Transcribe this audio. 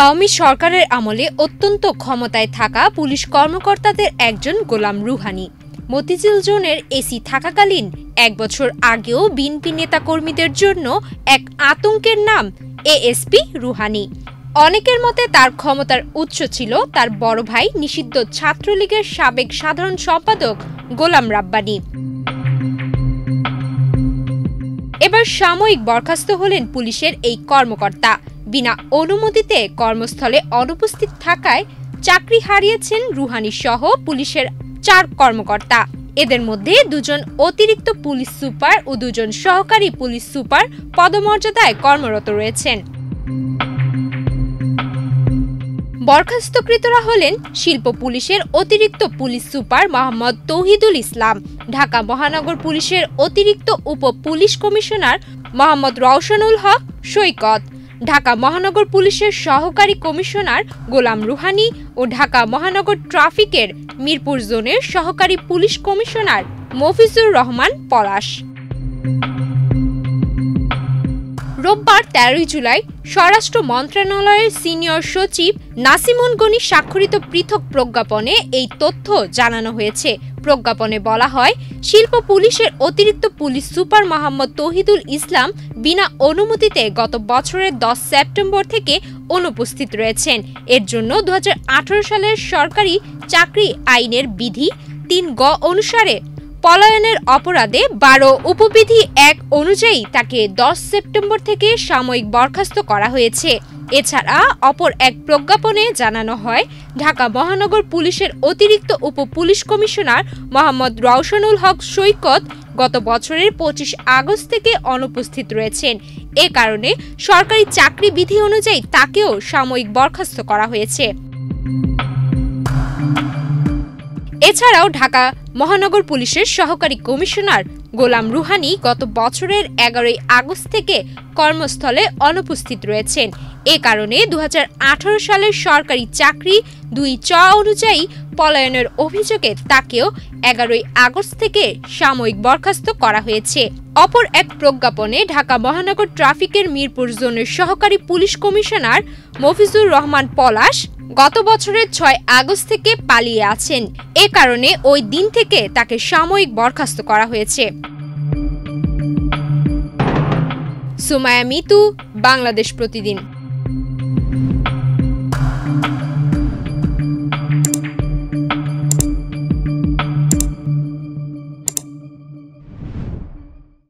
আওয়ামী সরকারের আমলে অত্যন্ত ক্ষমতায় থাকা পুলিশ কর্মকর্তাদের একজন গোলাম রুহানী মতিঝিল জোনের এসি থাকাকালীন ১ বছর আগেও বিএনপি নেতাকর্মীদের জন্য এক আতঙ্কের নাম এএসপি রুহানী। অনেকের মতে তার ক্ষমতার উৎস ছিল তার বড় ভাই নিষিদ্ধ ছাত্রলীগের সাবেক সাধারণ সম্পাদক গোলাম রাব্বানী। এবার সাময়িক বরখাস্ত হলেন পুলিশের এই কর্মকর্তা। বিনা অনুমতিতে কর্মস্থলে অনুপস্থিত থাকায় চাকরি হারিয়েছেন রুহানী সহ পুলিশের ৪ কর্মকর্তা। এদের মধ্যে ২ জন অতিরিক্ত পুলিশ সুপার ও ২ জন সহকারী পুলিশ সুপার পদমর্যাদায় কর্মরত রয়েছেন। বরখাস্তকৃতরা হলেন শিল্প পুলিশের অতিরিক্ত পুলিশ সুপার মোহাম্মদ তৌহিদুল ইসলাম, ঢাকা মহানগর পুলিশের অতিরিক্ত উপ পুলিশ কমিশনার মোহাম্মদ রওশনুল হক সৈকত, ঢাকা মহানগর পুলিশের সহকারী কমিশনার গোলাম রুহানী ও ঢাকা মহানগর ট্রাফিকের মিরপুর জোনের সহকারী পুলিশ কমিশনার মফিজুর রহমান পলাশ। রোববার ১৩ জুলাই স্বরাষ্ট্র মন্ত্রণালয়ের সিনিয়র সচিব নাসিমুন গনি স্বাক্ষরিত পৃথক প্রজ্ঞাপনে এই তথ্য জানানো হয়েছে। প্রজ্ঞাপনে বলা হয়, শিল্প পুলিশের অতিরিক্ত পুলিশ সুপার মোহাম্মদ তৌহিদুল ইসলাম বিনা অনুমতিতে গত বছরের ১০ সেপ্টেম্বর থেকে অনুপস্থিত রয়েছেন। এর জন্য ২০১৮ সালের সরকারি চাকরি আইনের বিধি ৩ গ অনুসারে পলায়নের অপরাধে ১২ উপবিধি ১ অনুযায়ী তাকে ১০ সেপ্টেম্বর থেকে সাময়িক বরখাস্ত করা হয়েছে। এছাড়া অপর এক প্রজ্ঞাপনে জানানো হয়, ঢাকা মহানগর পুলিশের অতিরিক্ত উপ পুলিশ কমিশনার মোহাম্মদ রওশনুল হক সৈকত গত বছরের ২৫ আগস্ট থেকে অনুপস্থিত রয়েছেন। এ কারণে সরকারি চাকরি বিধি অনুযায়ী তাকেও সাময়িক বরখাস্ত করা হয়েছে। এছাড়াও ঢাকা মহানগর পুলিশের সহকারী কমিশনার গোলাম রুহানী গত বছরের ১১ আগস্ট থেকে কর্মস্থলে অনুপস্থিত রয়েছেন। এ কারণে ২০১৮ সালের সরকারি চাকরি ২ চ অনুযায়ী পলায়নের অভিযোগে তাকেও ১১ আগস্ট থেকে সাময়িক বরখাস্ত করা হয়েছে। অপর এক প্রজ্ঞাপনে ঢাকা মহানগর ট্রাফিকের মিরপুর জোনের সহকারী পুলিশ কমিশনার মফিজুর রহমান পলাশ গত বছরের ৬ আগস্ট থেকে পালিয়ে আছেন। এ কারণে ওই দিন থেকে তাকে সাময়িক বরখাস্ত করা হয়েছে। সুমাইয়া মিতু, বাংলাদেশ প্রতিদিন।